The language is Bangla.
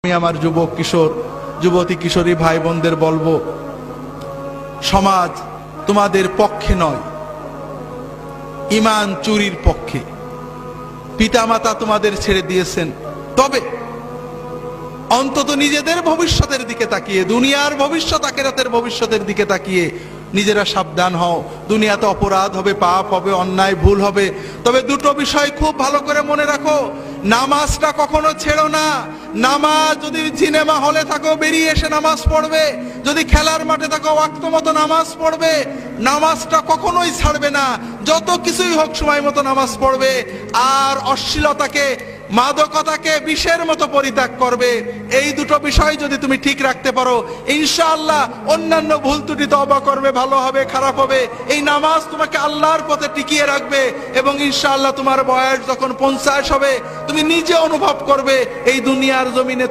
আমি আমার যুবক কিশোর যুবতী কিশোরী ভাই বোনদের বলবো, সমাজ তোমাদের পক্ষে নয়, ঈমান চুরির পক্ষে। পিতামাতা তোমাদের ছেড়ে দিয়েছেন, তবে অন্তত নিজেদের ভবিষ্যতের দিকে তাকিয়ে, দুনিয়ার ভবিষ্যৎ আখিরাতের ভবিষ্যতের দিকে তাকিয়ে নিজেরা সাবধান হও। দুনিয়াতে অপরাধ হবে, পাপ হবে, অন্যায় ভুল হবে, তবে দুটো বিষয় খুব ভালো করে মনে রাখো। নামাজটা কখনো ছেড়ো না। নামাজ, যদি সিনেমা হলে থাকো বেরিয়ে এসে নামাজ পড়বে, যদি খেলার মাঠে থাকো ওয়াক্ত মতো নামাজ পড়বে। নামাজটা কখনোই ছাড়বে না, যত কিছুই হোক সময় মতো নামাজ পড়বে। আর অশ্লীলতাকে, মাদকতাকে বিষের মতো পরিত্যাগ করবে। এই দুটো বিষয় যদি তুমি ঠিক রাখতে পারো, ইনশাআল্লাহ অন্যান্য ভুল ত্রুটি তওবা করবে, ভালো হবে, খারাপ হবে, এই নামাজ তোমাকে আল্লাহর পথে টিকিয়ে রাখবে। এবং ইনশাআল্লাহ তোমার বয়স যখন 50 হবে, তুমি নিজে অনুভব করবে এই দুনিয়ার জমিনে